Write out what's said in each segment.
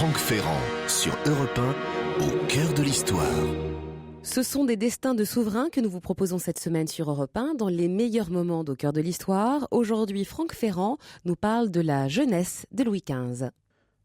Franck Ferrand sur Europe 1, au cœur de l'histoire. Ce sont des destins de souverains que nous vous proposons cette semaine sur Europe 1 dans les meilleurs moments au cœur de l'histoire. Aujourd'hui, Franck Ferrand nous parle de la jeunesse de Louis XV.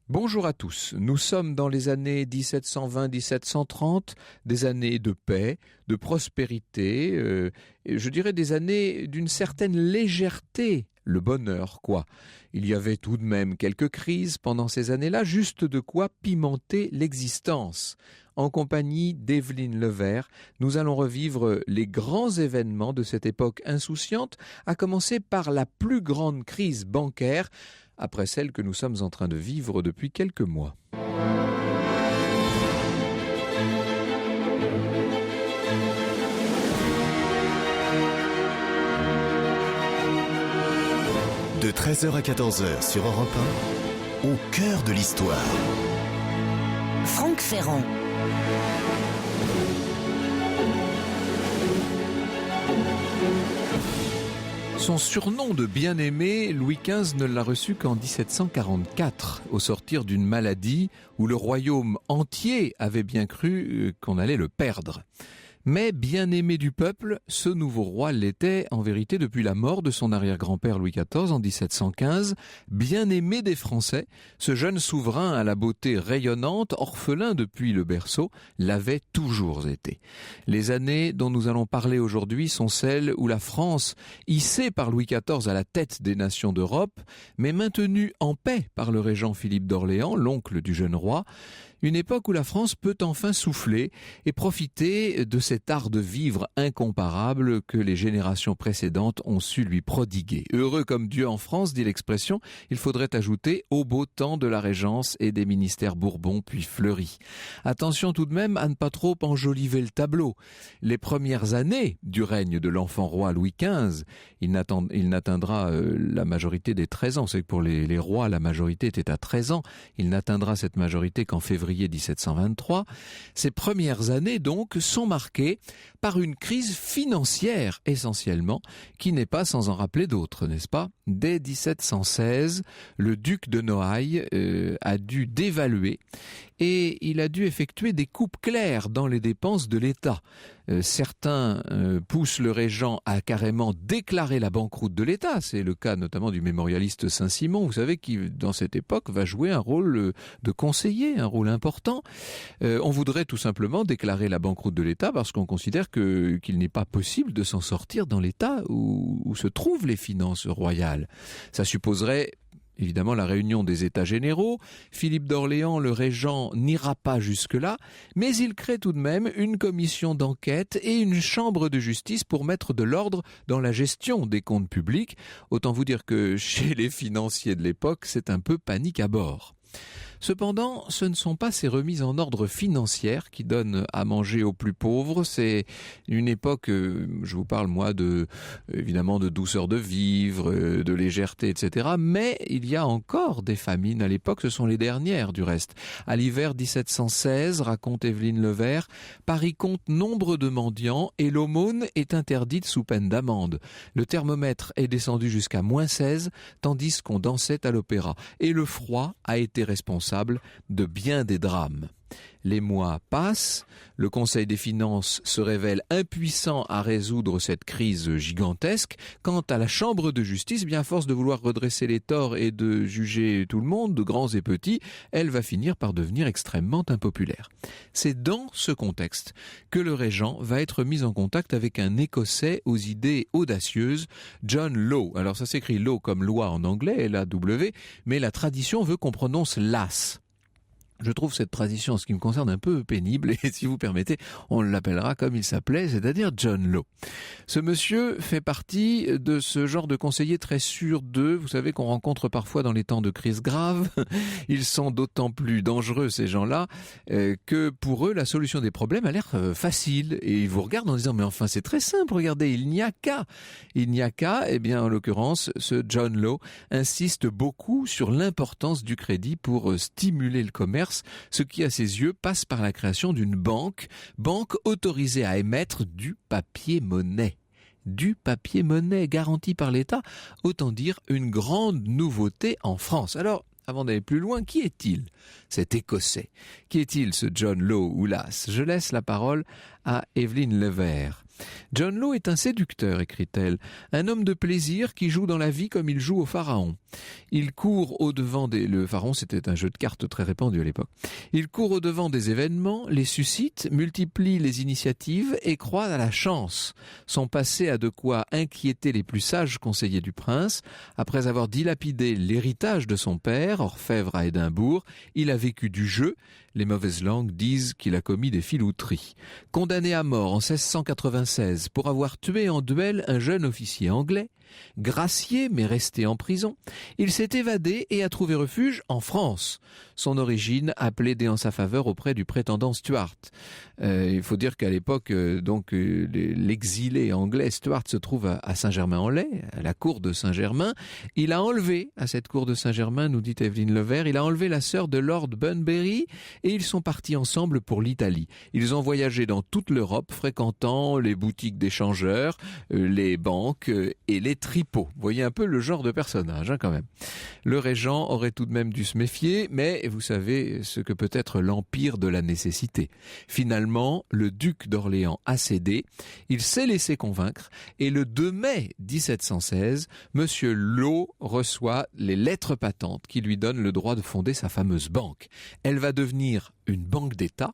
Bonjour à tous, nous sommes dans les années 1720-1730, des années de paix, de prospérité, je dirais des années d'une certaine légèreté, le bonheur quoi. Il y avait tout de même quelques crises pendant ces années-là, juste de quoi pimenter l'existence. En compagnie d'Evelyne Levert, nous allons revivre les grands événements de cette époque insouciante, à commencer par la plus grande crise bancaire, après celle que nous sommes en train de vivre depuis quelques mois. De 13h à 14h sur Europe 1, au cœur de l'histoire. Franck Ferrand. Son surnom de bien-aimé, Louis XV ne l'a reçu qu'en 1744, au sortir d'une maladie où le royaume entier avait bien cru qu'on allait le perdre. Mais bien-aimé du peuple, ce nouveau roi l'était en vérité depuis la mort de son arrière-grand-père Louis XIV en 1715. Bien-aimé des Français, ce jeune souverain à la beauté rayonnante, orphelin depuis le berceau, l'avait toujours été. Les années dont nous allons parler aujourd'hui sont celles où la France, hissée par Louis XIV à la tête des nations d'Europe, mais maintenue en paix par le régent Philippe d'Orléans, l'oncle du jeune roi, une époque où la France peut enfin souffler et profiter de cet art de vivre incomparable que les générations précédentes ont su lui prodiguer. Heureux comme Dieu en France, dit l'expression, il faudrait ajouter au beau temps de la Régence et des ministères Bourbon puis Fleury. Attention tout de même à ne pas trop enjoliver le tableau. Les premières années du règne de l'enfant roi Louis XV, il n'atteindra la majorité des 13 ans. C'est que pour les rois, la majorité était à 13 ans. Il n'atteindra cette majorité qu'en février 1723. Ces premières années, donc, sont marquées par une crise financière, essentiellement, qui n'est pas sans en rappeler d'autres, n'est-ce pas ? Dès 1716, le duc de Noailles a dû dévaluer et il a dû effectuer des coupes claires dans les dépenses de l'État. Certains poussent le régent à carrément déclarer la banqueroute de l'État. C'est le cas notamment du mémorialiste Saint-Simon, vous savez, qui dans cette époque va jouer un rôle de conseiller, un rôle important. On voudrait tout simplement déclarer la banqueroute de l'État parce qu'on considère qu'il n'est pas possible de s'en sortir dans l'État où se trouvent les finances royales. Ça supposerait évidemment la réunion des États généraux. Philippe d'Orléans, le régent, n'ira pas jusque-là, mais il crée tout de même une commission d'enquête et une chambre de justice pour mettre de l'ordre dans la gestion des comptes publics. Autant vous dire que chez les financiers de l'époque, c'est un peu panique à bord. Cependant, ce ne sont pas ces remises en ordre financières qui donnent à manger aux plus pauvres. C'est une époque, je vous parle moi évidemment de douceur de vivre, de légèreté, etc. Mais il y a encore des famines à l'époque, ce sont les dernières du reste. À l'hiver 1716, raconte Evelyne Levert, Paris compte nombre de mendiants et l'aumône est interdite sous peine d'amende. Le thermomètre est descendu jusqu'à -16, tandis qu'on dansait à l'opéra. Et le froid a été responsable de bien des drames. Les mois passent, le Conseil des finances se révèle impuissant à résoudre cette crise gigantesque. Quant à la Chambre de justice, bien à force de vouloir redresser les torts et de juger tout le monde, de grands et petits, elle va finir par devenir extrêmement impopulaire. C'est dans ce contexte que le régent va être mis en contact avec un Écossais aux idées audacieuses, John Law. Alors ça s'écrit Law comme loi en anglais, L-A-W, mais la tradition veut qu'on prononce Lass. Je trouve cette tradition, en ce qui me concerne, un peu pénible, et si vous permettez, on l'appellera comme il s'appelait, c'est-à-dire John Law. Ce monsieur fait partie de ce genre de conseillers très sûrs d'eux, vous savez, qu'on rencontre parfois dans les temps de crise grave. Ils sont d'autant plus dangereux, ces gens-là, que pour eux, la solution des problèmes a l'air facile. Et ils vous regardent en disant, mais enfin, c'est très simple, regardez, il n'y a qu'à. Il n'y a qu'à, eh bien, en l'occurrence, ce John Law insiste beaucoup sur l'importance du crédit pour stimuler le commerce, ce qui, à ses yeux, passe par la création d'une banque autorisée à émettre du papier-monnaie. Du papier-monnaie garanti par l'État, autant dire une grande nouveauté en France. Alors, avant d'aller plus loin, qui est-il, cet Écossais? Qui est-il, ce John Law Oulas? Je laisse la parole à Evelyne Levert. John Law est un séducteur, écrit-elle, un homme de plaisir qui joue dans la vie comme il joue au pharaon. Il court au-devant le pharaon, c'était un jeu de cartes très répandu à l'époque. Il court au-devant des événements, les suscite, multiplie les initiatives et croit à la chance. Son passé a de quoi inquiéter les plus sages conseillers du prince. Après avoir dilapidé l'héritage de son père, orfèvre à Édimbourg, il a vécu du jeu. Les mauvaises langues disent qu'il a commis des filouteries. Condamné à mort en 1696 pour avoir tué en duel un jeune officier anglais, gracié mais resté en prison, il s'est évadé et a trouvé refuge en France. Son origine a plaidé en sa faveur auprès du prétendant Stuart. Il faut dire qu'à l'époque, l'exilé anglais Stuart se trouve à Saint-Germain-en-Laye, à la cour de Saint-Germain. Il a enlevé, à cette cour de Saint-Germain, nous dit Evelyne Levert, il a enlevé la sœur de Lord Bunbury et ils sont partis ensemble pour l'Italie. Ils ont voyagé dans toute l'Europe, fréquentant les boutiques d'échangeurs, les banques et les tripots. Vous voyez un peu le genre de personnage, quand même. Le régent aurait tout de même dû se méfier, mais vous savez ce que peut être l'empire de la nécessité. Finalement, le duc d'Orléans a cédé, il s'est laissé convaincre, et le 2 mai 1716, Monsieur Law reçoit les lettres patentes qui lui donnent le droit de fonder sa fameuse banque. Elle va devenir une banque d'État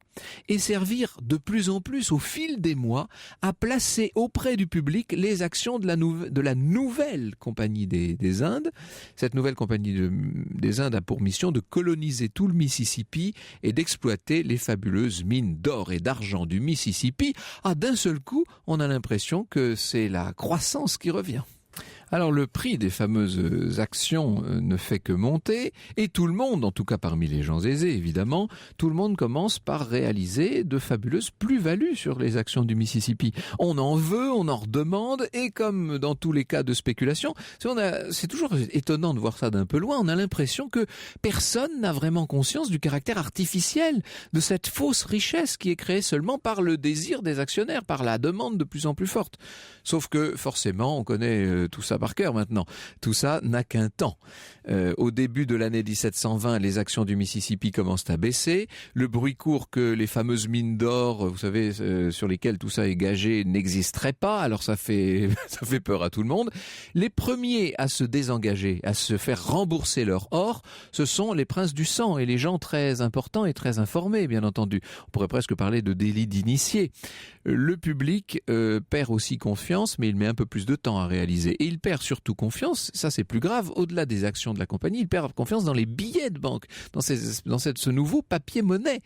et servir de plus en plus au fil des mois à placer auprès du public les actions de la nouvelle Compagnie des Indes. Cette nouvelle Compagnie des Indes a pour mission de coloniser tout le Mississippi et d'exploiter les fabuleuses mines d'or et d'argent du Mississippi. D'un seul coup, on a l'impression que c'est la croissance qui revient. Alors le prix des fameuses actions ne fait que monter et tout le monde, en tout cas parmi les gens aisés évidemment, tout le monde commence par réaliser de fabuleuses plus-values sur les actions du Mississippi. On en veut, on en redemande et comme dans tous les cas de spéculation, c'est toujours étonnant de voir ça d'un peu loin, on a l'impression que personne n'a vraiment conscience du caractère artificiel de cette fausse richesse qui est créée seulement par le désir des actionnaires, par la demande de plus en plus forte. Sauf que forcément, on connaît tout ça par cœur maintenant. Tout ça n'a qu'un temps. Au début de l'année 1720, les actions du Mississippi commencent à baisser. Le bruit court que les fameuses mines d'or, vous savez, sur lesquelles tout ça est gagé, n'existeraient pas. Alors ça fait peur à tout le monde. Les premiers à se désengager, à se faire rembourser leur or, ce sont les princes du sang et les gens très importants et très informés, bien entendu. On pourrait presque parler de délit d'initié. Le public perd aussi confiance, mais il met un peu plus de temps à réaliser. Et il perd surtout confiance, ça c'est plus grave, au-delà des actions de la compagnie, il perd confiance dans les billets de banque, dans ce nouveau papier-monnaie.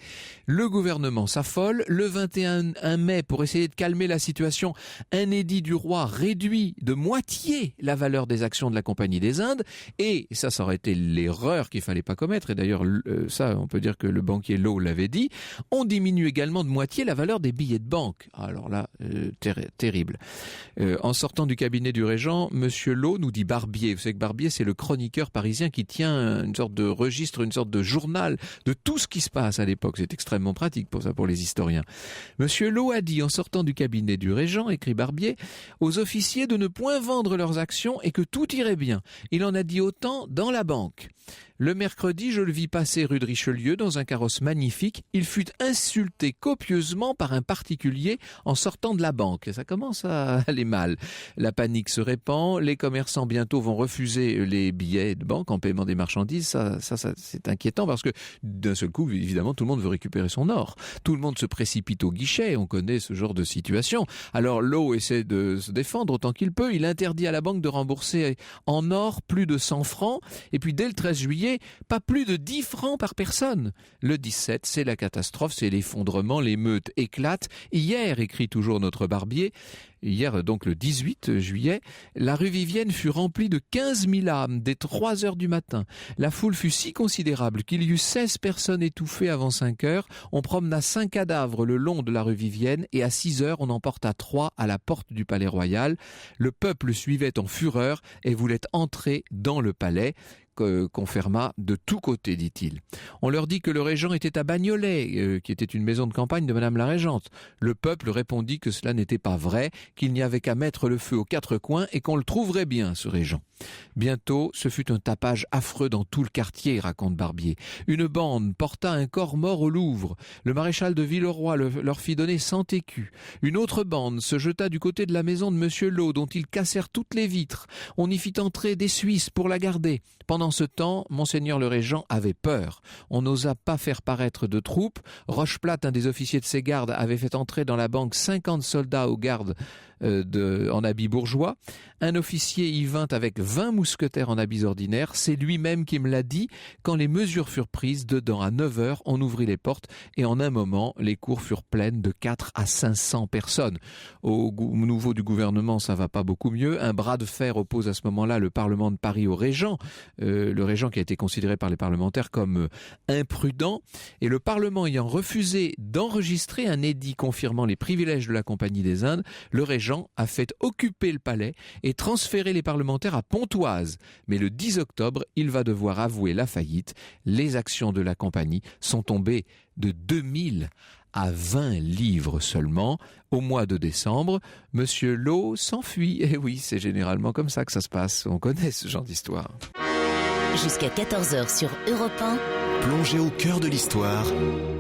Le gouvernement s'affole. Le 21 mai, pour essayer de calmer la situation, un édit du roi réduit de moitié la valeur des actions de la Compagnie des Indes. Et ça aurait été l'erreur qu'il fallait pas commettre. Et d'ailleurs, ça, on peut dire que le banquier Law l'avait dit. On diminue également de moitié la valeur des billets de banque. Alors là, terrible. En sortant du cabinet du régent, Monsieur Law, nous dit Barbier. Vous savez que Barbier, c'est le chroniqueur parisien qui tient une sorte de registre, une sorte de journal de tout ce qui se passe à l'époque. C'est extrêmement pratique pour les historiens. Monsieur Law a dit, en sortant du cabinet du régent, écrit Barbier, aux officiers de ne point vendre leurs actions et que tout irait bien. Il en a dit autant dans la banque. Le mercredi, je le vis passer rue de Richelieu dans un carrosse magnifique. Il fut insulté copieusement par un particulier en sortant de la banque. Et ça commence à aller mal. La panique se répand. Les commerçants bientôt vont refuser les billets de banque en paiement des marchandises. Ça c'est inquiétant parce que d'un seul coup, évidemment, tout le monde veut récupérer son or. Tout le monde se précipite au guichet. On connaît ce genre de situation. Alors Law essaie de se défendre autant qu'il peut. Il interdit à la banque de rembourser en or plus de 100 francs. Et puis dès le 13 juillet, pas plus de 10 francs par personne. Le 17, c'est la catastrophe, c'est l'effondrement, l'émeute éclate. Hier, écrit toujours notre Barbier, hier donc le 18 juillet, la rue Vivienne fut remplie de 15 000 âmes dès 3 heures du matin. La foule fut si considérable qu'il y eut 16 personnes étouffées avant 5 heures. On promena 5 cadavres le long de la rue Vivienne et à 6 heures, on emporta 3 à la porte du palais royal. Le peuple suivait en fureur et voulait entrer dans le palais. confirma de tous côtés, dit-il. On leur dit que le régent était à Bagnolet, qui était une maison de campagne de Madame la Régente. Le peuple répondit que cela n'était pas vrai, qu'il n'y avait qu'à mettre le feu aux quatre coins et qu'on le trouverait bien, ce régent. Bientôt, ce fut un tapage affreux dans tout le quartier, raconte Barbier. Une bande porta un corps mort au Louvre. Le maréchal de Villeroy leur fit donner 100 écus. Une autre bande se jeta du côté de la maison de Monsieur Lot, dont ils cassèrent toutes les vitres. On y fit entrer des Suisses pour la garder. Pendant ce temps, Monseigneur le Régent avait peur. On n'osa pas faire paraître de troupes. Rocheplate, un des officiers de ses gardes, avait fait entrer dans la banque 50 soldats aux gardes en habits bourgeois. Un officier y vint avec 20 mousquetaires en habits ordinaires. C'est lui-même qui me l'a dit. Quand les mesures furent prises, dedans à 9h, on ouvrit les portes et en un moment, les cours furent pleines de 4 à 500 personnes. Au niveau du gouvernement, ça va pas beaucoup mieux. Un bras de fer oppose à ce moment-là le Parlement de Paris au régent. Le régent qui a été considéré par les parlementaires comme imprudent. Et le Parlement ayant refusé d'enregistrer un édit confirmant les privilèges de la Compagnie des Indes, le régent a fait occuper le palais et transférer les parlementaires à Pontoise. Mais le 10 octobre, il va devoir avouer la faillite. Les actions de la compagnie sont tombées de 2000 à 20 livres seulement. Au mois de décembre, Monsieur Lot s'enfuit. Et oui, c'est généralement comme ça que ça se passe. On connaît ce genre d'histoire. Jusqu'à 14h sur Europe 1. Plongez au cœur de l'histoire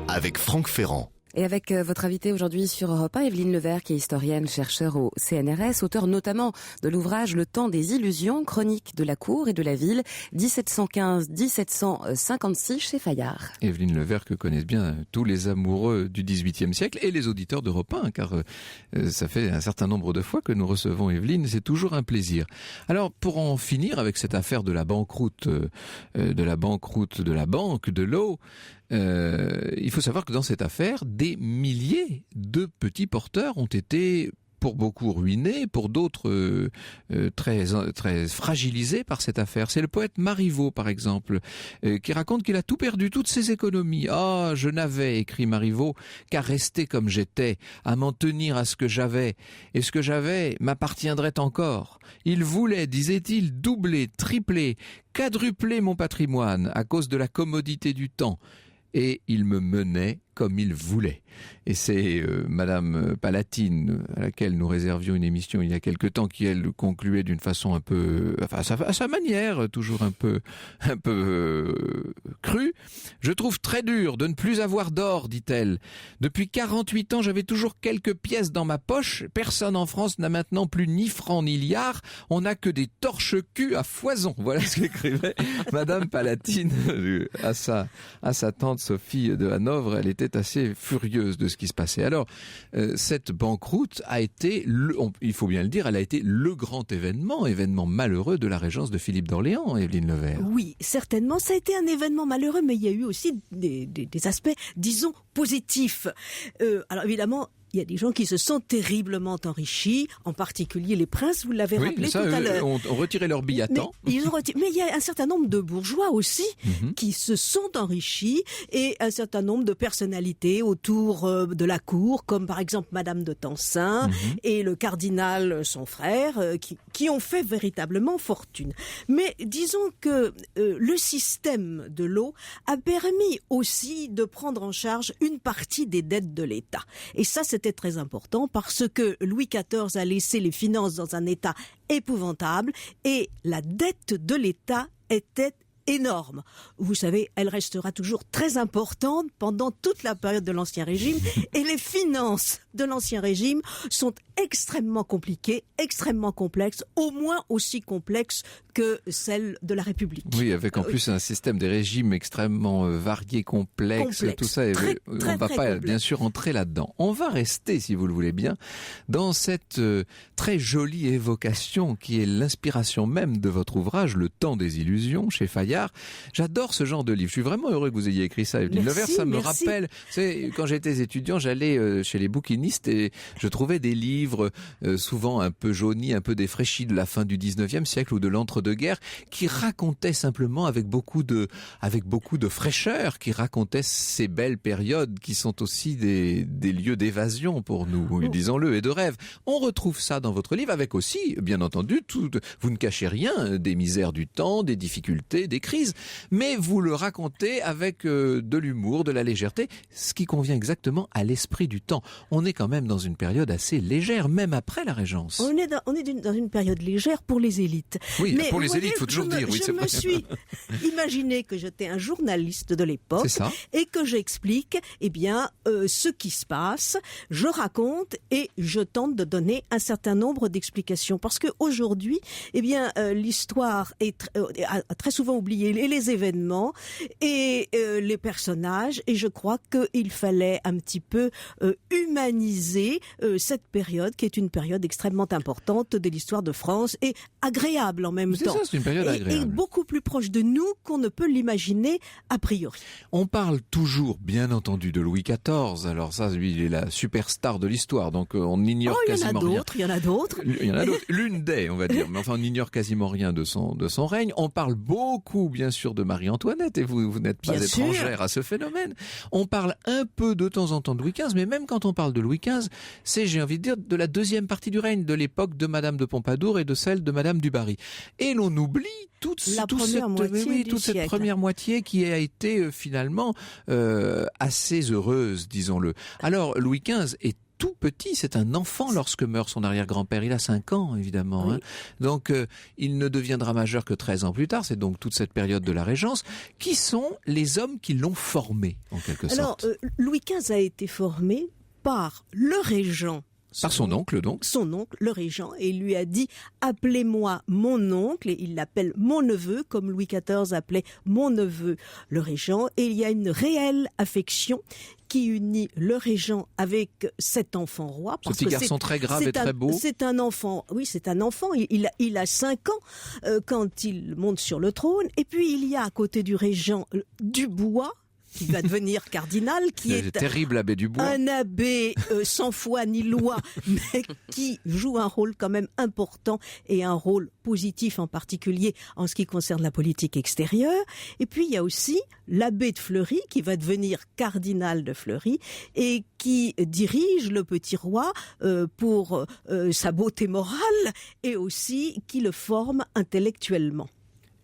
avec Franck Ferrand. Et avec votre invitée aujourd'hui sur Europe 1, Evelyne Levert, qui est historienne, chercheur au CNRS, auteur notamment de l'ouvrage Le temps des illusions, chronique de la cour et de la ville, 1715-1756 chez Fayard. Evelyne Levert que connaissent bien tous les amoureux du XVIIIe siècle et les auditeurs d'Europe 1, car ça fait un certain nombre de fois que nous recevons Evelyne, c'est toujours un plaisir. Alors, pour en finir avec cette affaire de la banqueroute de la banque de l'eau, il faut savoir que dans cette affaire, des milliers de petits porteurs ont été pour beaucoup ruinés, pour d'autres très fragilisés par cette affaire. C'est le poète Marivaux, par exemple, qui raconte qu'il a tout perdu, toutes ses économies. « Ah, je n'avais, écrit Marivaux, qu'à rester comme j'étais, à m'en tenir à ce que j'avais, et ce que j'avais m'appartiendrait encore. Il voulait, disait-il, doubler, tripler, quadrupler mon patrimoine à cause de la commodité du temps. Et il me menait comme il voulait. » Et c'est Madame Palatine, à laquelle nous réservions une émission il y a quelque temps, qui elle concluait d'une façon un peu, enfin à sa manière, toujours un peu crue. « Je trouve très dur de ne plus avoir d'or, dit-elle. Depuis 48 ans, j'avais toujours quelques pièces dans ma poche. Personne en France n'a maintenant plus ni francs ni liards. On n'a que des torche-cul à foison. » Voilà ce qu'écrivait Madame Palatine à sa tante Sophie de Hanovre. Elle était assez furieuse de ce qui se passait. Alors, cette banqueroute a été, il faut bien le dire, elle a été le grand événement malheureux de la régence de Philippe d'Orléans, Evelyne Levert. Oui, certainement, ça a été un événement malheureux, mais il y a eu aussi des aspects, disons, positifs. Alors évidemment, il y a des gens qui se sont terriblement enrichis, en particulier les princes, vous l'avez rappelé tout à l'heure. On retirait leur billet à temps. Mais il y a un certain nombre de bourgeois aussi qui se sont enrichis, et un certain nombre de personnalités autour de la cour, comme par exemple Madame de Tencin et le cardinal, son frère, qui ont fait véritablement fortune. Mais disons que le système de l'eau a permis aussi de prendre en charge une partie des dettes de l'État. Et ça, c'était très important parce que Louis XIV a laissé les finances dans un état épouvantable et la dette de l'État était énorme. Vous savez, elle restera toujours très importante pendant toute la période de l'Ancien Régime et les finances de l'Ancien Régime sont extrêmement compliquées, extrêmement complexes, au moins aussi complexes que celles de la République. Oui, avec en plus un système des régimes extrêmement varié, complexe, tout ça. On ne va pas bien sûr entrer là-dedans. On va rester, si vous le voulez bien, dans cette très jolie évocation qui est l'inspiration même de votre ouvrage, Le temps des illusions, chez Fayard. J'adore ce genre de livre. Je suis vraiment heureux que vous ayez écrit ça, Evelyne Levert. Ça me rappelle, quand j'étais étudiant, j'allais chez les bouquinistes et je trouvais des livres livres souvent un peu jaunis, un peu défraîchis de la fin du 19e siècle ou de l'entre-deux-guerres, qui racontaient simplement avec beaucoup de fraîcheur, qui racontaient ces belles périodes qui sont aussi des lieux d'évasion pour nous, disons-le, et de rêve. On retrouve ça dans votre livre avec aussi, bien entendu, vous ne cachez rien des misères du temps, des difficultés, des crises, mais vous le racontez avec de l'humour, de la légèreté, ce qui convient exactement à l'esprit du temps. On est quand même dans une période assez légère, même après la Régence. On est dans une période légère pour les élites. Oui, mais pour les élites, il faut toujours dire. Oui, je me suis imaginé que j'étais un journaliste de l'époque et que j'explique ce qui se passe, je raconte et je tente de donner un certain nombre d'explications. Parce qu'aujourd'hui, l'histoire a très souvent oublié les événements et les personnages, et je crois qu'il fallait un petit peu humaniser cette période qui est une période extrêmement importante de l'histoire de France et agréable en même temps. C'est une période agréable. Et beaucoup plus proche de nous qu'on ne peut l'imaginer a priori. On parle toujours, bien entendu, de Louis XIV. Alors ça, lui, il est la superstar de l'histoire, donc on ignore quasiment rien. Il y en a d'autres. L'une des, on va dire. Mais enfin, on ignore quasiment rien de son règne. On parle beaucoup, bien sûr, de Marie-Antoinette, et vous n'êtes pas étrangère à ce phénomène. On parle un peu de temps en temps de Louis XV, mais même quand on parle de Louis XV, c'est, j'ai envie de dire, de la deuxième partie du règne, de l'époque de Madame de Pompadour et de celle de Madame du Barry. Et l'on oublie toute cette première moitié qui a été finalement assez heureuse, disons-le. Alors, Louis XV est tout petit, c'est un enfant lorsque meurt son arrière-grand-père. Il a 5 ans, évidemment. Oui. Donc, il ne deviendra majeur que 13 ans plus tard. C'est donc toute cette période de la Régence. Qui sont les hommes qui l'ont formé, en quelque sorte? Alors, Louis XV a été formé par le régent. Par son oncle, donc. Son oncle, le régent, et il lui a dit « Appelez-moi mon oncle », et il l'appelle mon neveu, comme Louis XIV appelait mon neveu le régent, et il y a une réelle affection qui unit le régent avec cet enfant roi. Ce petit garçon très grave et très beau. C'est un enfant, oui, c'est un enfant. Il a 5 ans quand il monte sur le trône, et puis il y a à côté du régent Dubois, qui va devenir cardinal, qui est terrible abbé Dubois. Un abbé sans foi ni loi, mais qui joue un rôle quand même important et un rôle positif en particulier en ce qui concerne la politique extérieure. Et puis il y a aussi l'abbé de Fleury qui va devenir cardinal de Fleury et qui dirige le petit roi pour sa beauté morale et aussi qui le forme intellectuellement.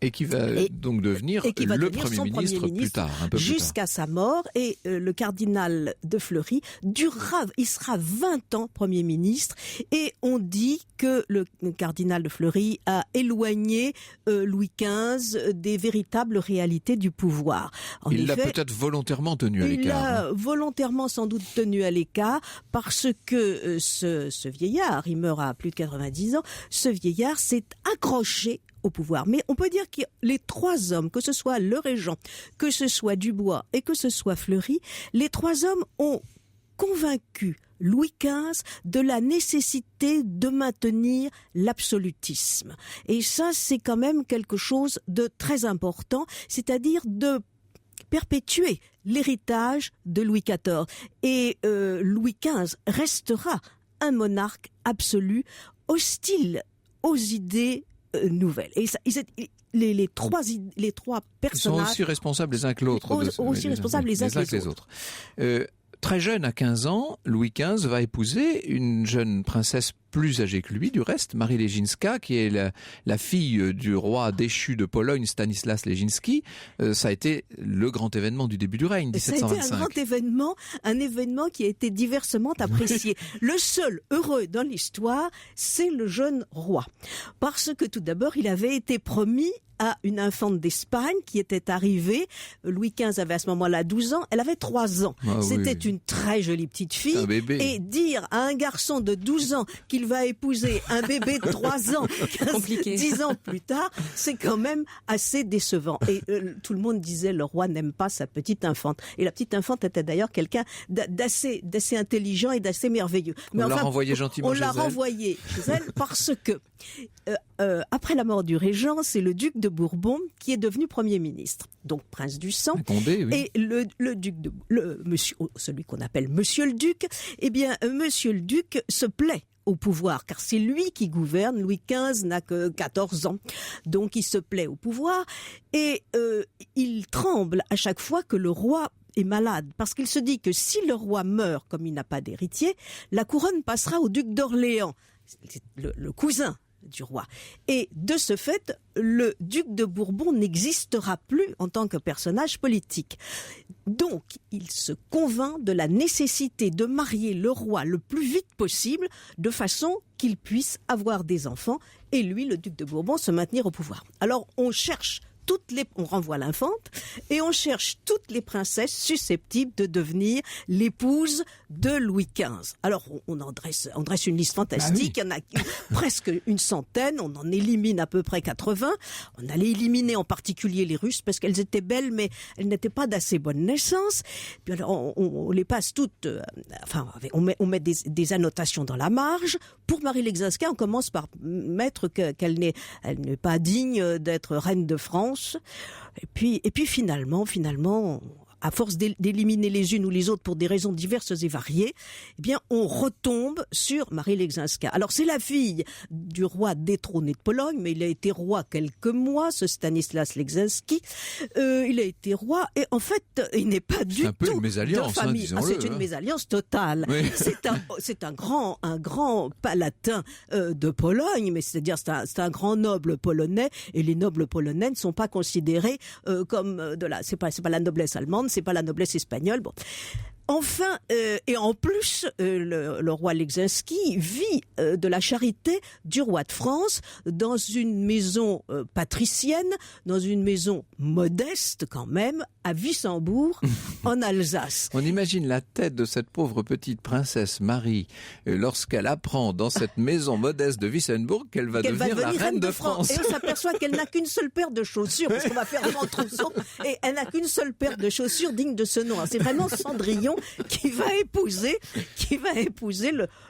Et qui va donc devenir le Premier ministre plus tard, un peu plus tard. Jusqu'à sa mort. Et le cardinal de Fleury il sera 20 ans Premier ministre. Et on dit que le cardinal de Fleury a éloigné Louis XV des véritables réalités du pouvoir. Il l'a peut-être volontairement tenu à l'écart. Il l'a volontairement sans doute tenu à l'écart parce que ce vieillard, il meurt à plus de 90 ans, ce vieillard s'est accroché au pouvoir. Mais on peut dire que les 3 hommes, que ce soit le régent, que ce soit Dubois et que ce soit Fleury, les 3 hommes ont convaincu Louis XV de la nécessité de maintenir l'absolutisme. Et ça, c'est quand même quelque chose de très important, c'est-à-dire de perpétuer l'héritage de Louis XIV. Et Louis XV restera un monarque absolu, hostile aux idées nouvelles. Et ça, les trois personnages... Ils sont aussi responsables les uns que l'autre. Aussi responsables les uns que les autres. Très jeune, à 15 ans, Louis XV va épouser une jeune princesse plus âgée que lui, du reste, Marie Leginska, qui est la fille du roi déchu de Pologne, Stanislas Leginski. Ça a été le grand événement du début du règne, 1725. Ça a été un grand événement, un événement qui a été diversement apprécié. Le seul heureux dans l'histoire, c'est le jeune roi. Parce que tout d'abord, il avait été promis à une infante d'Espagne qui était arrivée. Louis XV avait à ce moment-là 12 ans, elle avait 3 ans. C'était une très jolie petite fille. Un bébé. Et dire à un garçon de 12 ans qu'il va épouser un bébé de 3 ans 10 ans plus tard, c'est quand même assez décevant. Et tout le monde disait le roi n'aime pas sa petite infante. Et la petite infante était d'ailleurs quelqu'un d'assez intelligent et d'assez merveilleux. Mais on l'a renvoyé gentiment chez elle. On l'a renvoyé chez elle parce que après la mort du régent, c'est le duc de Bourbon qui est devenu Premier ministre, donc prince du sang. Condé, oui. Et le duc celui qu'on appelle Monsieur le Duc, eh bien Monsieur le Duc se plaît au pouvoir, car c'est lui qui gouverne. Louis XV n'a que 14 ans, donc il se plaît au pouvoir, et il tremble à chaque fois que le roi est malade, parce qu'il se dit que si le roi meurt comme il n'a pas d'héritier, la couronne passera au duc d'Orléans, le cousin du roi. Et de ce fait, le duc de Bourbon n'existera plus en tant que personnage politique. Donc, il se convainc de la nécessité de marier le roi le plus vite possible, de façon qu'il puisse avoir des enfants, et lui, le duc de Bourbon, se maintenir au pouvoir. Alors, on renvoie l'infante et on cherche toutes les princesses susceptibles de devenir l'épouse de Louis XV. Alors on dresse une liste fantastique, il y en a presque une centaine, on en élimine à peu près 80. On allait éliminer en particulier les Russes parce qu'elles étaient belles mais elles n'étaient pas d'assez bonne naissance. Puis alors on les passe toutes, on met des annotations dans la marge. Pour Marie Lexinska, on commence par mettre qu'elle n'est pas digne d'être reine de France. Et puis finalement, à force d'éliminer les unes ou les autres pour des raisons diverses et variées, eh bien, on retombe sur Marie Lexinska. Alors, c'est la fille du roi détrôné de Pologne, mais il a été roi quelques mois, ce Stanislas Leczinski. Il a été roi, et en fait, il n'est pas du tout de famille. C'est une mésalliance totale. Oui. C'est un grand palatin de Pologne, mais c'est-à-dire c'est un grand noble polonais, et les nobles polonais ne sont pas considérés comme c'est pas la noblesse allemande, c'est pas la noblesse espagnole. Bon. Enfin, et en plus, le roi Leczinski vit de la charité du roi de France dans une maison patricienne, dans une maison modeste quand même, à Wissembourg, en Alsace. On imagine la tête de cette pauvre petite princesse Marie lorsqu'elle apprend dans cette maison modeste de Wissembourg qu'elle va devenir la reine de France. Et on s'aperçoit qu'elle n'a qu'une seule paire de chaussures, parce qu'on va faire un trousseau, et elle n'a qu'une seule paire de chaussures digne de ce nom. C'est vraiment Cendrillon qui va épouser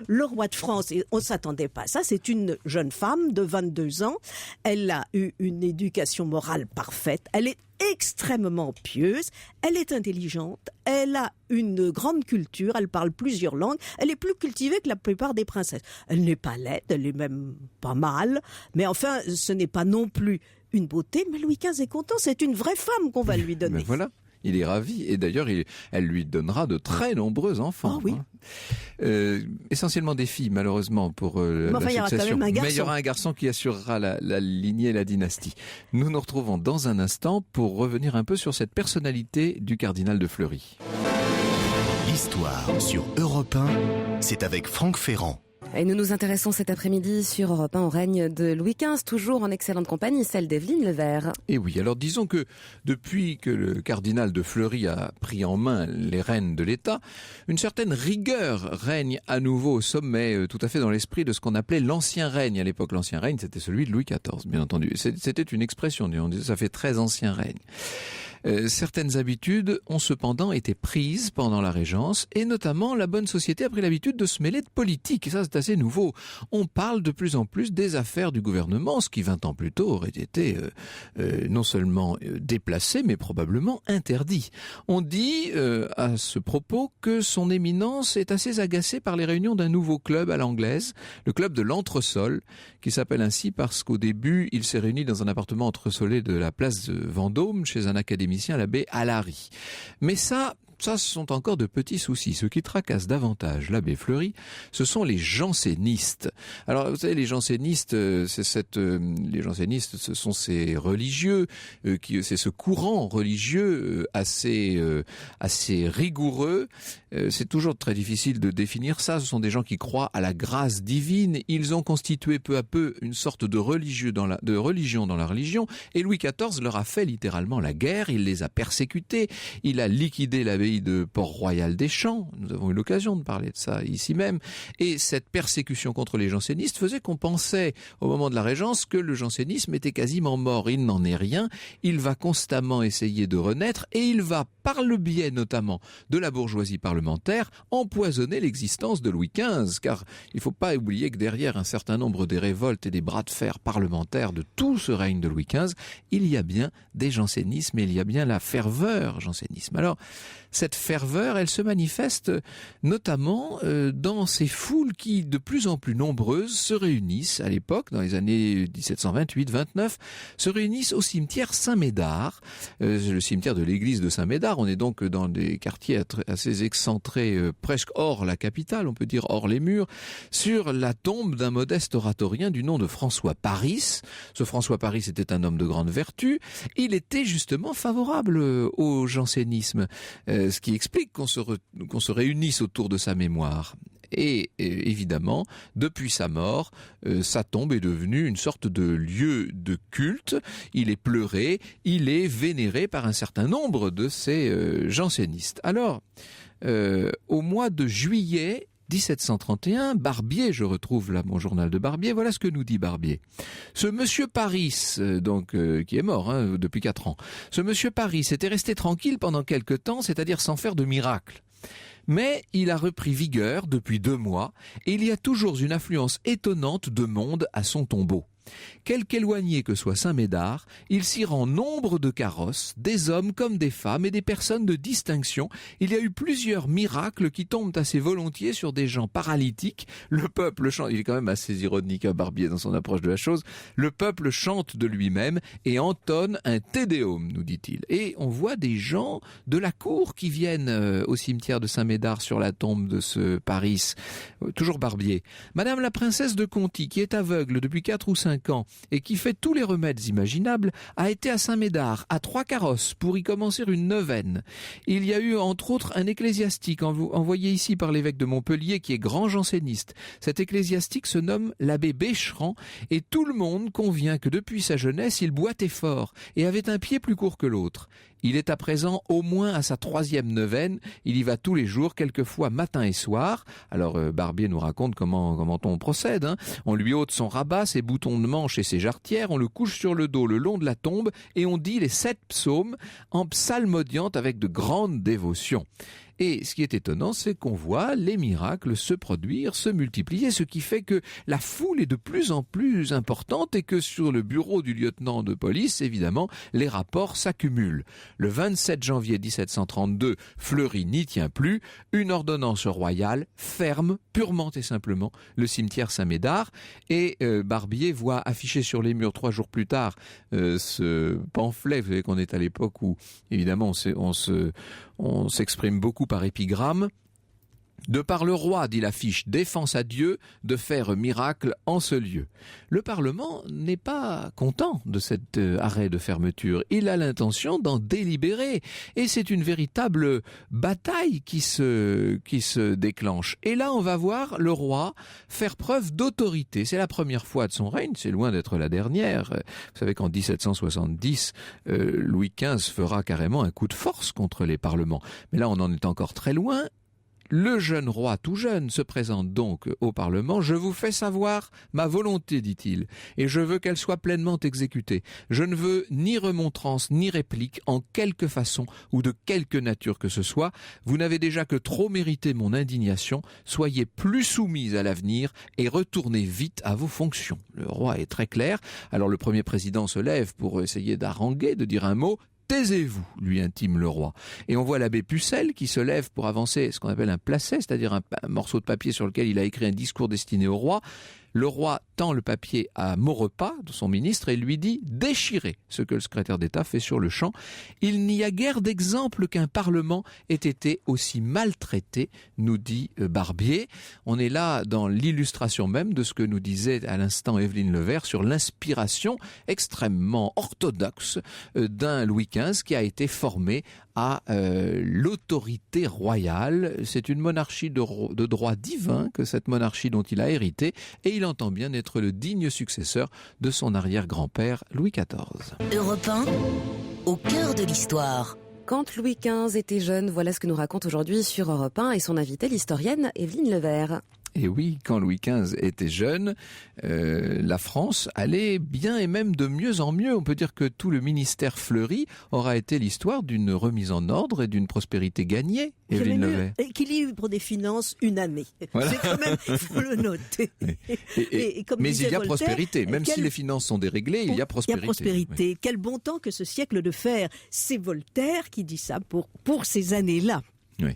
le roi de France. Et on ne s'attendait pas à ça. C'est une jeune femme de 22 ans. Elle a eu une éducation morale parfaite. Elle est extrêmement pieuse, elle est intelligente, elle a une grande culture, elle parle plusieurs langues, elle est plus cultivée que la plupart des princesses. Elle n'est pas laide, elle est même pas mal, mais enfin, ce n'est pas non plus une beauté, mais Louis XV est content, c'est une vraie femme qu'on va lui donner. Mais voilà. Il est ravi, et d'ailleurs, elle lui donnera de très nombreux enfants. Oh oui. Essentiellement des filles, malheureusement, pour la succession. Mais il y aura un garçon qui assurera la lignée et la dynastie. Nous nous retrouvons dans un instant pour revenir un peu sur cette personnalité du cardinal de Fleury. L'histoire sur Europe 1, c'est avec Franck Ferrand. Et nous nous intéressons cet après-midi sur Europe 1 au règne de Louis XV, toujours en excellente compagnie, celle d'Evelyne Levert. Et oui, alors disons que depuis que le cardinal de Fleury a pris en main les rênes de l'État, une certaine rigueur règne à nouveau au sommet, tout à fait dans l'esprit de ce qu'on appelait l'ancien règne. À l'époque, l'ancien règne, c'était celui de Louis XIV, bien entendu. C'était une expression, on disait ça fait très ancien règne. Certaines habitudes ont cependant été prises pendant la Régence, et notamment la bonne société a pris l'habitude de se mêler de politique, et ça c'est assez nouveau. On parle de plus en plus des affaires du gouvernement, ce qui 20 ans plus tôt aurait été non seulement déplacé, mais probablement interdit. On dit à ce propos que son éminence est assez agacée par les réunions d'un nouveau club à l'anglaise, le club de l'entresol, qui s'appelle ainsi parce qu'au début il s'est réuni dans un appartement entresolé de la place Vendôme, chez un académicien, l'abbé Alary. Mais ça, ce sont encore de petits soucis. Ce qui tracasse davantage l'abbé Fleury, ce sont les jansénistes. Alors, vous savez, les jansénistes, ce sont ces religieux, c'est ce courant religieux assez rigoureux. C'est toujours très difficile de définir ça. Ce sont des gens qui croient à la grâce divine. Ils ont constitué peu à peu une sorte de religion dans la religion. Et Louis XIV leur a fait littéralement la guerre. Il les a persécutés. Il a liquidé l'abbaye de Port-Royal des Champs. Nous avons eu l'occasion de parler de ça ici même. Et cette persécution contre les jansénistes faisait qu'on pensait, au moment de la Régence, que le jansénisme était quasiment mort. Il n'en est rien. Il va constamment essayer de renaître, et il va, par le biais notamment de la bourgeoisie parlementaire, empoisonner l'existence de Louis XV, car il ne faut pas oublier que derrière un certain nombre des révoltes et des bras de fer parlementaires de tout ce règne de Louis XV, il y a bien des jansénismes et il y a bien la ferveur jansénisme. Alors, cette ferveur, elle se manifeste notamment dans ces foules qui, de plus en plus nombreuses, se réunissent à l'époque, dans les années 1728-29, se réunissent au cimetière Saint-Médard, le cimetière de l'église de Saint-Médard. On est donc dans des quartiers assez excentrés, presque hors la capitale, on peut dire hors les murs, sur la tombe d'un modeste oratorien du nom de François Paris. Ce François Paris était un homme de grande vertu. Il était justement favorable au jansénisme, ce qui explique qu'on se réunisse autour de sa mémoire. Et évidemment, depuis sa mort, sa tombe est devenue une sorte de lieu de culte. Il est pleuré, il est vénéré par un certain nombre de ces jansénistes. Alors, au mois de juillet 1731, Barbier, je retrouve là mon journal de Barbier, voilà ce que nous dit Barbier. Ce monsieur Paris, qui est mort depuis 4 ans, ce monsieur Paris était resté tranquille pendant quelque temps, c'est-à-dire sans faire de miracle. Mais il a repris vigueur depuis 2 mois et il y a toujours une affluence étonnante de monde à son tombeau. Quelque éloigné que soit Saint-Médard, il s'y rend nombre de carrosses, des hommes comme des femmes et des personnes de distinction. Il y a eu plusieurs miracles qui tombent assez volontiers sur des gens paralytiques. Le peuple chante, il est quand même assez ironique, Barbier, dans son approche de la chose. Le peuple chante de lui-même et entonne un Te Deum, nous dit-il. Et on voit des gens de la cour qui viennent au cimetière de Saint-Médard sur la tombe de ce Paris. Toujours Barbier. Madame la princesse de Conti, qui est aveugle depuis 4 ou 5 ans et qui fait tous les remèdes imaginables, a été à Saint-Médard, à 3 carrosses, pour y commencer une neuvaine. Il y a eu entre autres un ecclésiastique envoyé ici par l'évêque de Montpellier qui est grand janséniste. Cet ecclésiastique se nomme l'abbé Bécherand et tout le monde convient que depuis sa jeunesse, il boitait fort et avait un pied plus court que l'autre. Il est à présent au moins à sa 3e neuvaine. Il y va tous les jours, quelquefois matin et soir. Alors Barbier nous raconte comment on procède. On lui ôte son rabat, ses boutons de manche et ses jarretières. On le couche sur le dos le long de la tombe et on dit les 7 psaumes en psalmodiant avec de grandes dévotions. Et ce qui est étonnant, c'est qu'on voit les miracles se produire, se multiplier, ce qui fait que la foule est de plus en plus importante et que sur le bureau du lieutenant de police, évidemment, les rapports s'accumulent. Le 27 janvier 1732, Fleury n'y tient plus. Une ordonnance royale ferme purement et simplement le cimetière Saint-Médard. Et Barbier voit afficher sur les murs 3 jours plus tard ce pamphlet. Vous savez qu'on est à l'époque où, évidemment, on s'exprime beaucoup par épigramme. De par le roi, dit l'affiche, défense à Dieu de faire miracle en ce lieu. Le Parlement n'est pas content de cet arrêt de fermeture. Il a l'intention d'en délibérer. Et c'est une véritable bataille qui se déclenche. Et là, on va voir le roi faire preuve d'autorité. C'est la première fois de son règne, c'est loin d'être la dernière. Vous savez qu'en 1770, Louis XV fera carrément un coup de force contre les parlements. Mais là, on en est encore très loin. Le jeune roi, tout jeune, se présente donc au Parlement. « Je vous fais savoir ma volonté, dit-il, et je veux qu'elle soit pleinement exécutée. Je ne veux ni remontrance ni réplique en quelque façon ou de quelque nature que ce soit. Vous n'avez déjà que trop mérité mon indignation. Soyez plus soumis à l'avenir et retournez vite à vos fonctions. » Le roi est très clair. Alors le premier président se lève pour essayer d'haranguer, de dire un mot. « Taisez-vous » lui intime le roi. Et on voit l'abbé Pucelle qui se lève pour avancer ce qu'on appelle un placet, c'est-à-dire un morceau de papier sur lequel il a écrit un discours destiné au roi. Le roi tend le papier à Maurepas, son ministre, et lui dit « Déchirez », ce que le secrétaire d'État fait sur le champ. Il n'y a guère d'exemple qu'un Parlement ait été aussi maltraité, nous dit Barbier. On est là dans l'illustration même de ce que nous disait à l'instant Évelyne Levert sur l'inspiration extrêmement orthodoxe d'un Louis XV qui a été formé à l'autorité royale. C'est une monarchie de droit divin que cette monarchie dont il a hérité, et il entend bien être le digne successeur de son arrière-grand-père Louis XIV. Europe 1, au cœur de l'histoire. Quand Louis XV était jeune, voilà ce que nous raconte aujourd'hui sur Europe 1 et son invitée, l'historienne Évelyne Levert. Et oui, quand Louis XV était jeune, la France allait bien et même de mieux en mieux. On peut dire que tout le ministère Fleury aura été l'histoire d'une remise en ordre et d'une prospérité gagnée. Évelyne Levert. Équilibre des finances une année. Voilà. C'est quand même, il faut le noter. Mais il y a prospérité. Même si les finances sont déréglées, il y a prospérité. Il y a prospérité. Oui. Quel bon temps que ce siècle de fer. C'est Voltaire qui dit ça pour ces années-là. Oui.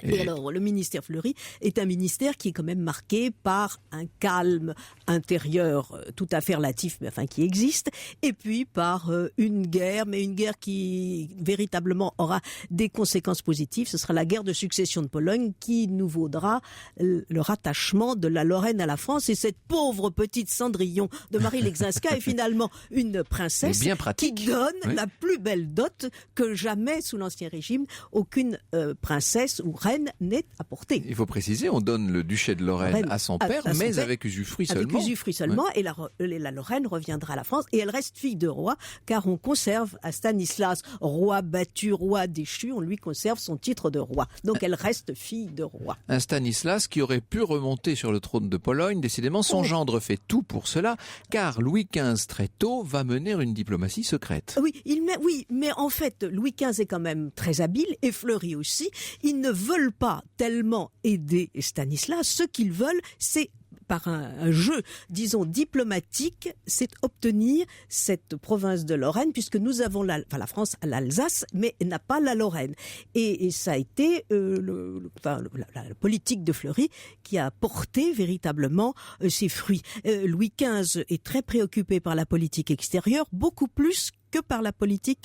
Et alors, le ministère Fleury est un ministère qui est quand même marqué par un calme intérieur tout à fait relatif, mais enfin qui existe, et puis par une guerre, mais une guerre qui véritablement aura des conséquences positives. Ce sera la guerre de succession de Pologne qui nous vaudra le rattachement de la Lorraine à la France. Et cette pauvre petite Cendrillon de Marie Leczinska est finalement une princesse qui donne la plus belle dot que jamais sous l'Ancien Régime aucune princesse ou reine n'est apportée. Il faut préciser, on donne le duché de Lorraine à son père, mais avec usufruit seulement. Avec usufruit seulement, et la Lorraine reviendra à la France, et elle reste fille de roi, car on conserve à Stanislas, roi battu, roi déchu, on lui conserve son titre de roi. Donc elle reste fille de roi. Un Stanislas qui aurait pu remonter sur le trône de Pologne, décidément son gendre fait tout pour cela, car Louis XV très tôt va mener une diplomatie secrète. Oui, mais en fait, Louis XV est quand même très habile, et Fleury aussi. Ils ne veulent pas tellement aider Stanislas. Ce qu'ils veulent, c'est par un jeu, disons, diplomatique, c'est obtenir cette province de Lorraine, puisque nous avons la France a l'Alsace, mais n'a pas la Lorraine. Et ça a été la politique de Fleury qui a porté véritablement ses fruits. Louis XV est très préoccupé par la politique extérieure, beaucoup plus que par la politique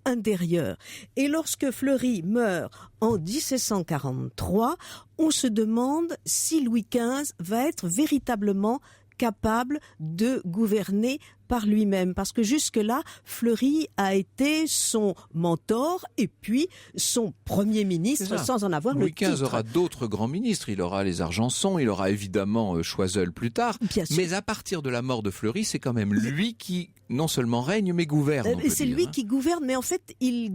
intérieure. Et lorsque Fleury meurt en 1743, on se demande si Louis XV va être véritablement capable de gouverner par lui-même, parce que jusque-là, Fleury a été son mentor et puis son premier ministre sans en avoir le titre. Louis XV aura d'autres grands ministres, il aura les Argenson, il aura évidemment Choiseul plus tard, mais à partir de la mort de Fleury, c'est quand même lui qui non seulement règne, mais gouverne. C'est lui qui gouverne, mais en fait, il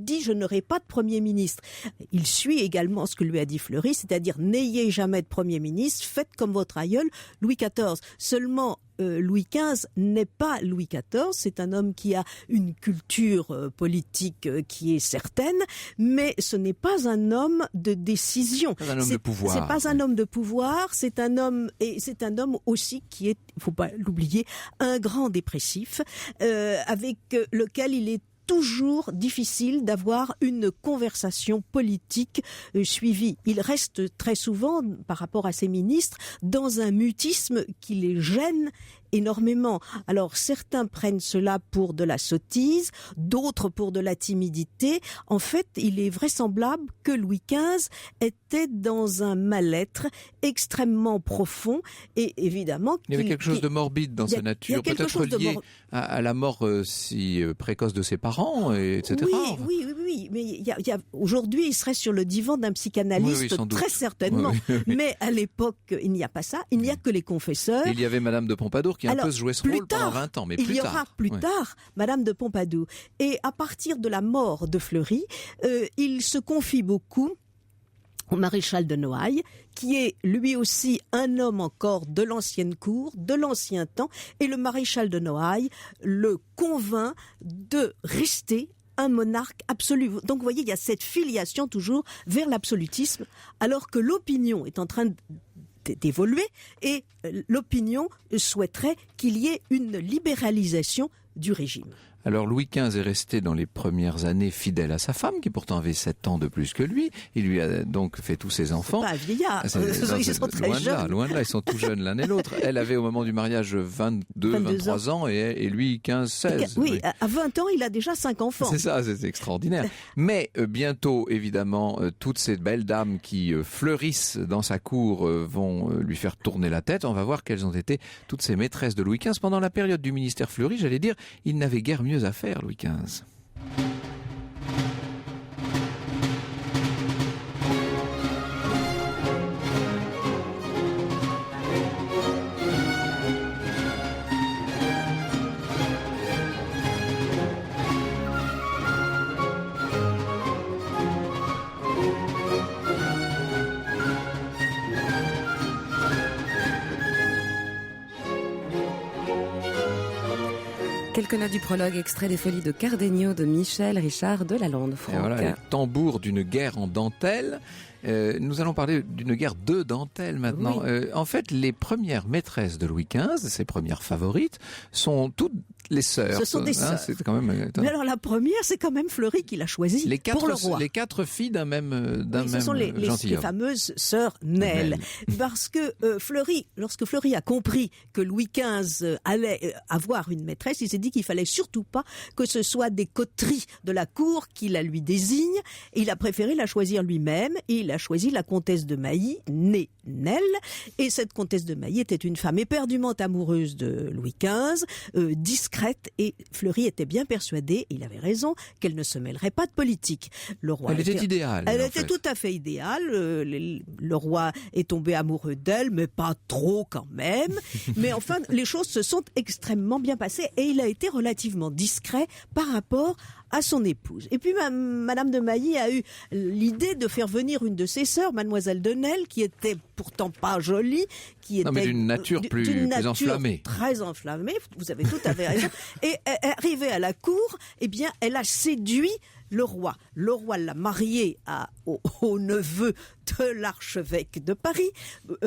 dit « je n'aurai pas de Premier ministre ». Il suit également ce que lui a dit Fleury, c'est-à-dire « n'ayez jamais de Premier ministre, faites comme votre aïeul Louis XIV ». Seulement, Louis XV n'est pas Louis XIV, c'est un homme qui a une culture politique qui est certaine, mais ce n'est pas un homme de décision. Pas un homme de pouvoir. C'est pas un homme de pouvoir, c'est un homme aussi qui est, il faut pas l'oublier, un grand dépressif, avec lequel il est toujours difficile d'avoir une conversation politique suivie. Il reste très souvent, par rapport à ses ministres, dans un mutisme qui les gêne énormément. Alors certains prennent cela pour de la sottise, d'autres pour de la timidité. En fait, il est vraisemblable que Louis XV était dans un mal-être extrêmement profond et évidemment... Il y avait quelque chose de morbide dans sa nature, peut-être lié à la mort si précoce de ses parents, etc. Oui, mais aujourd'hui, il serait sur le divan d'un psychanalyste, très certainement. Mais à l'époque, il n'y a pas ça, il n'y a que les confesseurs. Et il y avait Madame de Pompadour qui a un peu joué ce rôle pendant 20 ans, mais plus tard. Il y aura plus tard Madame de Pompadour. Et à partir de la mort de Fleury, il se confie beaucoup au maréchal de Noailles, qui est lui aussi un homme encore de l'ancienne cour, de l'ancien temps, et le maréchal de Noailles le convainc de rester un monarque absolu. Donc vous voyez, il y a cette filiation toujours vers l'absolutisme, alors que l'opinion est en train d'évoluer et l'opinion souhaiterait qu'il y ait une libéralisation du régime. Alors Louis XV est resté dans les premières années fidèle à sa femme, qui pourtant avait 7 ans de plus que lui. Il lui a donc fait tous ses enfants. C'est pas un vieillard, ils sont très jeunes. Loin de là, ils sont tout jeunes l'un et l'autre. Elle avait au moment du mariage 23 ans et lui 15, 16. Oui, à 20 ans, il a déjà 5 enfants. C'est ça, c'est extraordinaire. Mais bientôt, évidemment, toutes ces belles dames qui fleurissent dans sa cour vont lui faire tourner la tête. On va voir quelles ont été toutes ces maîtresses de Louis XV. Pendant la période du ministère Fleury, j'allais dire, il n'avait guère mieux à faire, Louis XV. Quelques notes du prologue extrait des Folies de Cardenio de Michel Richard de Lalande. Et voilà, les tambours d'une guerre en dentelle. Nous allons parler d'une guerre de dentelle maintenant. Oui. En fait, les premières maîtresses de Louis XV, ses premières favorites, sont toutes les sœurs. Ce sont des sœurs. C'est quand même étonnant. Mais alors la première, c'est quand même Fleury qui l'a choisie pour le roi. Les 4 filles d'un même Ce sont les fameuses sœurs Nesle. Parce que lorsque Fleury a compris que Louis XV allait avoir une maîtresse, il s'est dit qu'il fallait surtout pas que ce soit des coteries de la cour qui la lui désignent. Et il a préféré la choisir lui-même. Et il a choisi la comtesse de Mailly, née Nesle. Et cette comtesse de Mailly était une femme éperdument amoureuse de Louis XV, discrète, et Fleury était bien persuadé, il avait raison, qu'elle ne se mêlerait pas de politique. Le roi elle était idéale. Elle était tout à fait idéale. Le roi est tombé amoureux d'elle, mais pas trop quand même. Mais enfin, les choses se sont extrêmement bien passées et il a été relativement discret par rapport à son épouse. Et puis Madame de Mailly a eu l'idée de faire venir une de ses sœurs, Mademoiselle de Nesle, qui était pourtant pas jolie, qui était d'une nature plus enflammée. Très enflammée, vous avez tout à fait raison. Et arrivée à la cour, eh bien, elle a séduit le roi. Le roi l'a mariée au neveu de l'archevêque de Paris,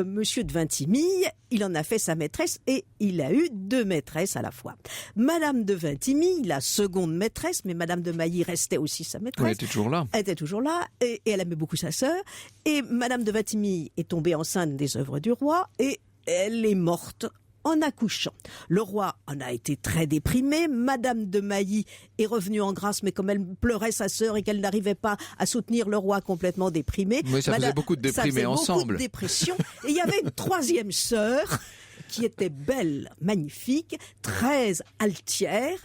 Monsieur de Vintimille. Il en a fait sa maîtresse et il a eu 2 maîtresses à la fois. Madame de Vintimille, la seconde maîtresse, mais Madame de Mailly restait aussi sa maîtresse. Elle était toujours là. Elle était toujours là et elle aimait beaucoup sa sœur. Et Madame de Vintimille est tombée enceinte des œuvres du roi et elle est morte en accouchant. Le roi en a été très déprimé. Madame de Mailly est revenue en grâce, mais comme elle pleurait sa sœur et qu'elle n'arrivait pas à soutenir le roi complètement déprimé. Oui, ça faisait beaucoup de déprimés ensemble. Ça faisait beaucoup de dépression. Et il y avait une 3e sœur qui était belle, magnifique, très altière.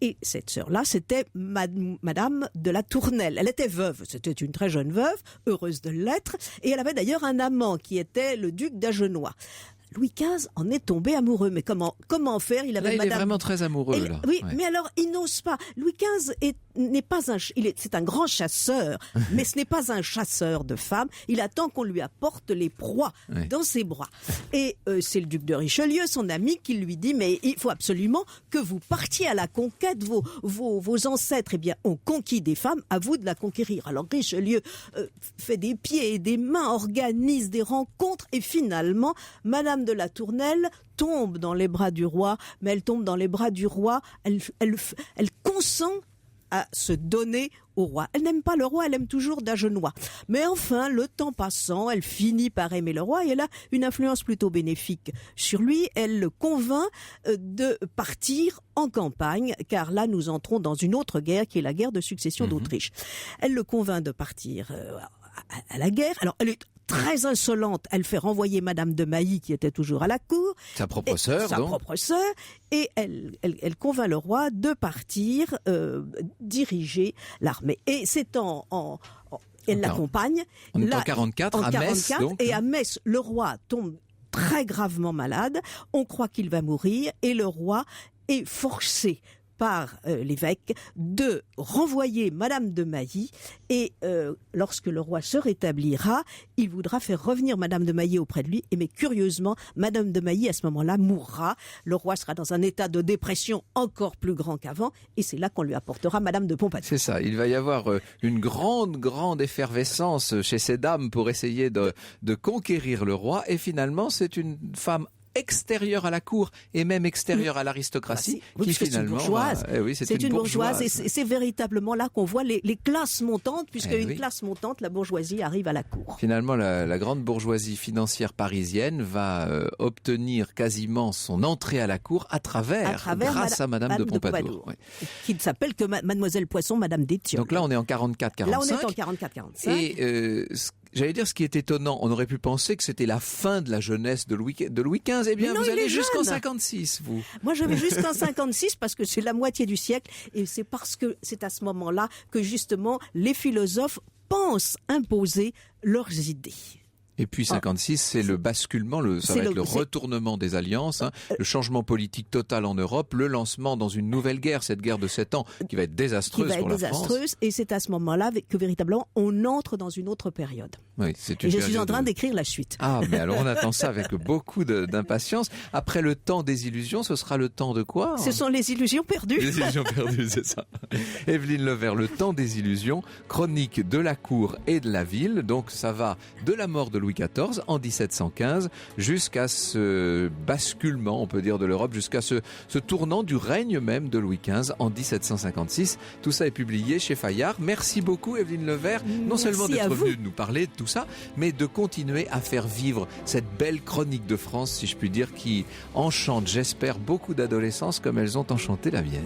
Et cette sœur-là, c'était Madame de la Tournelle. Elle était veuve, c'était une très jeune veuve, heureuse de l'être. Et elle avait d'ailleurs un amant qui était le duc d'Agenois. Louis XV en est tombé amoureux. Mais comment faire? Il avait là, il est vraiment très amoureux. Là. Oui, ouais. Mais alors, il n'ose pas. Louis XV n'est pas c'est un grand chasseur, mais ce n'est pas un chasseur de femmes. Il attend qu'on lui apporte les proies dans ses bras. Et c'est le duc de Richelieu, son ami, qui lui dit, mais il faut absolument que vous partiez à la conquête. Vos ancêtres, eh bien, ont conquis des femmes, à vous de la conquérir. Alors Richelieu fait des pieds et des mains, organise des rencontres, et finalement, Madame de la Tournelle tombe dans les bras du roi, mais elle tombe dans les bras du roi, elle consent à se donner au roi. Elle n'aime pas le roi, elle aime toujours d'Agenois. Mais enfin, le temps passant, elle finit par aimer le roi et elle a une influence plutôt bénéfique sur lui. Elle le convainc de partir en campagne, car là, nous entrons dans une autre guerre qui est la guerre de succession d'Autriche. Elle le convainc de partir à la guerre. Alors, elle est très insolente, elle fait renvoyer Madame de Mailly qui était toujours à la cour. Sa propre sœur, et elle convainc le roi de partir diriger l'armée. Et c'est elle l'accompagne. On est en 44, à Metz, donc. Et à Metz, le roi tombe très gravement malade. On croit qu'il va mourir et le roi est forcé par l'évêque de renvoyer Madame de Mailly et lorsque le roi se rétablira, il voudra faire revenir Madame de Mailly auprès de lui. Mais curieusement, Madame de Mailly à ce moment-là mourra. Le roi sera dans un état de dépression encore plus grand qu'avant et c'est là qu'on lui apportera Madame de Pompadour. C'est ça, il va y avoir une grande effervescence chez ces dames pour essayer de conquérir le roi et finalement c'est une femme extérieure à la cour et même extérieure à l'aristocratie qui finalement c'est une bourgeoise et c'est véritablement là qu'on voit les classes montantes puisque classe montante, la bourgeoisie arrive à la cour. Finalement la grande bourgeoisie financière parisienne va obtenir quasiment son entrée à la cour grâce à Madame de Pompadour. Qui ne s'appelle que Mademoiselle Poisson, Madame d'Étiole. Donc là on est en 44-45. Là on est en 44-45. Et j'allais dire ce qui est étonnant, on aurait pu penser que c'était la fin de la jeunesse de Louis XV. Eh bien, vous allez jusqu'en 56, vous. Moi, je vais jusqu'en 56 parce que c'est la moitié du siècle et c'est parce que c'est à ce moment-là que justement les philosophes pensent imposer leurs idées. Et puis 56, c'est le basculement, ça va être le retournement des alliances, le changement politique total en Europe, le lancement dans une nouvelle guerre, cette guerre de 7 ans, qui va être désastreuse pour la France. Et c'est à ce moment-là que véritablement on entre dans une autre période. Oui, et je suis en train d'écrire la suite. Ah, mais alors on attend ça avec beaucoup d'impatience. Après le temps des illusions, ce sera le temps de quoi? Ce sont les illusions perdues. Les illusions perdues, c'est ça. Evelyne Levert, le temps des illusions, chronique de la cour et de la ville. Donc ça va de la mort de Louis Louis XIV en 1715 jusqu'à ce basculement, on peut dire, de l'Europe, jusqu'à ce tournant du règne même de Louis XV en 1756. Tout ça est publié chez Fayard. Merci beaucoup Evelyne Levert, non seulement d'être venue nous parler de tout ça, mais de continuer à faire vivre cette belle chronique de France, si je puis dire, qui enchante, j'espère, beaucoup d'adolescents comme elles ont enchanté la mienne.